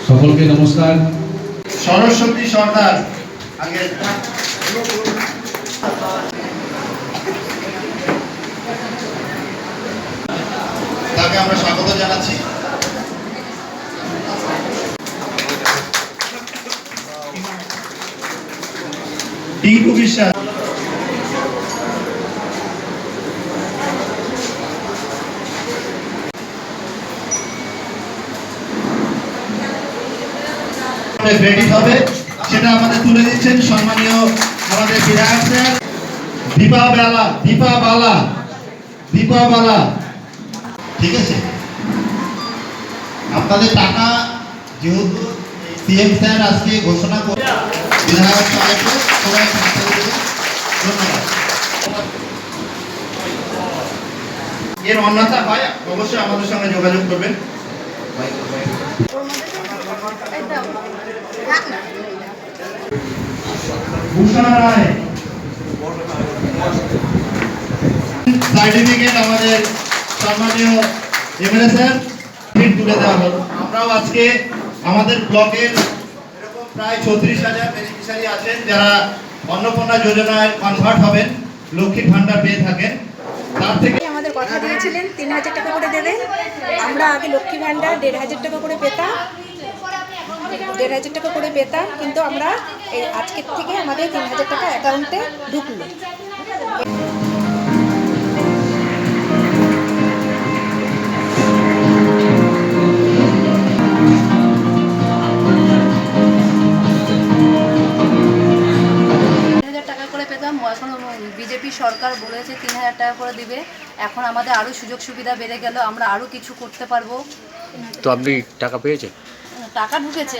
সকলকে নমস্কার। সরস্বতী সর্দার আগে তাকে আমরা স্বাগত জানাচ্ছি। টিঙ্কু বিশ্বাস, ক্রেডিট হবে সেটা আমাদের তুলে দিচ্ছেন সম্মানীয় আমাদের বিধায়ক স্যার দীপা বালা। ঠিক আছে, আপনাদের টাকা যেহেতু সিএম স্যার আজকে ঘোষণা করে বিধায়ক সাহেবকে সবাই ধন্যবাদ। এর অন্যথা হয় অবশ্যই আমাদের সঙ্গে যোগাযোগ করবেন। সার্টিফিকেট আমাদের সম্মানীয় এমএলএ স্যার তুলে দেওয়া হলো। আমরাও আজকে আমাদের ব্লকের এরকম প্রায় 36,000 বেনিফিশিয়ারি আছেন যারা অন্নপূর্ণা যোজনায় কনভার্ট হবেন, লক্ষ্মীর ভান্ডার পেয়ে থাকেন। তার থেকে আমাদের কথা দিয়েছিলেন 3,000 টাকা করে দেবেন। আমরা আগে লক্ষ্মী ভান্ডার 1,500 টাকা করে পেতাম, 1,500 টাকা করে পেতাম, কিন্তু আমরা এই আজকের থেকে আমাদের 3,000 টাকা অ্যাকাউন্টে ঢুকলো। এখন বিজেপি সরকার বলেছে 3,000 টাকা করে দিবে। এখন আমাদের আরও সুযোগ সুবিধা বেড়ে গেল, আমরা আরও কিছু করতে পারবো। তো আপনি টাকা পেয়েছেন? টাকা ঢুকেছে।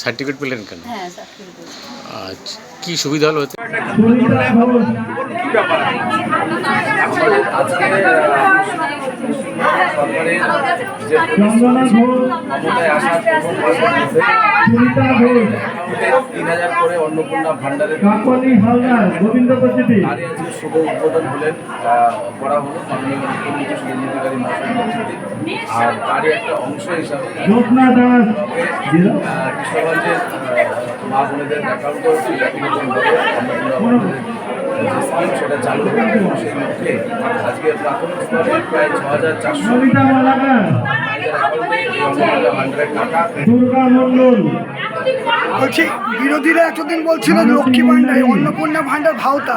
সার্টিফিকেট পেলেন কেন? হ্যাঁ, সার্টিফিকেট। আচ্ছা, কি সুবিধা হলো? সরকারের যে ক্ষমতায় আসার প্রথম 3,000 করে অন্নপূর্ণা ভান্ডারের আজকে শুভ উদ্বোধন করা হলো মাননীয় মুখ্যমন্ত্রী শুভেন্দু অধিকারী মহাশয়ের নেতৃত্বে। আর তারই একটা অংশ হিসাবে কিশোরগঞ্জের মা বোনেদের অ্যাকাউন্টেও অন্নপূর্ণা ভান্ডারের যে স্কিম সেটা চালু হবে। সেই লক্ষ্যে আজকে প্রাথমিক স্তরে প্রায় 6,400 বলছি, বিরোধীরা এতদিন বলছিল লক্ষ্মী ভান্ডার, অন্নপূর্ণা ভান্ডার ভাওতা।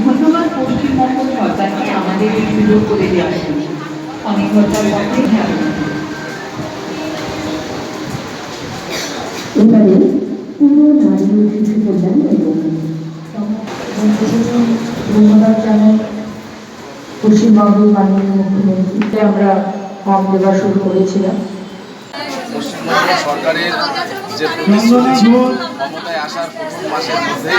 ধন্যবাদ পশ্চিমবঙ্গ সরকারকে আমাদের এই সুযোগ করে দেওয়ার জন্য। অনেক ঘন্টার পক্ষে এবারে পুরো নারী ও শিশু কল্যাণ এবং ধন্যবাদ জানাই পশ্চিমবঙ্গের মাননীয় মুখ্যমন্ত্রীকে। আমরা ফর্ম দেওয়া শুরু করেছিলাম। পশ্চিমবঙ্গ সরকারের যে প্রতিশ্রুতি ছিল ক্ষমতায় আসার প্রথম মাসের মধ্যে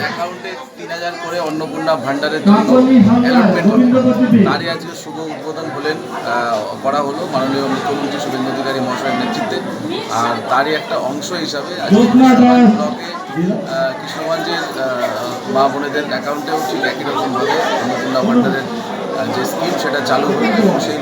অ্যাকাউন্টে 3,000 করে অন্নপূর্ণা ভান্ডারের জন্য অ্যালটমেন্ট হবে, তারই আজকে শুভ উদ্বোধন করা হলো মাননীয় মুখ্যমন্ত্রী শুভেন্দু অধিকারী মহাশয়ের নেতৃত্বে। আর তারই একটা অংশ হিসাবে আজকে ব্লকে কিশোরগঞ্জের মা বোনেদের অ্যাকাউন্টেও ঠিক একই রকমভাবে অন্নপূর্ণা ভান্ডারের যে স্কিম সেটা চালু হলো এবং সেই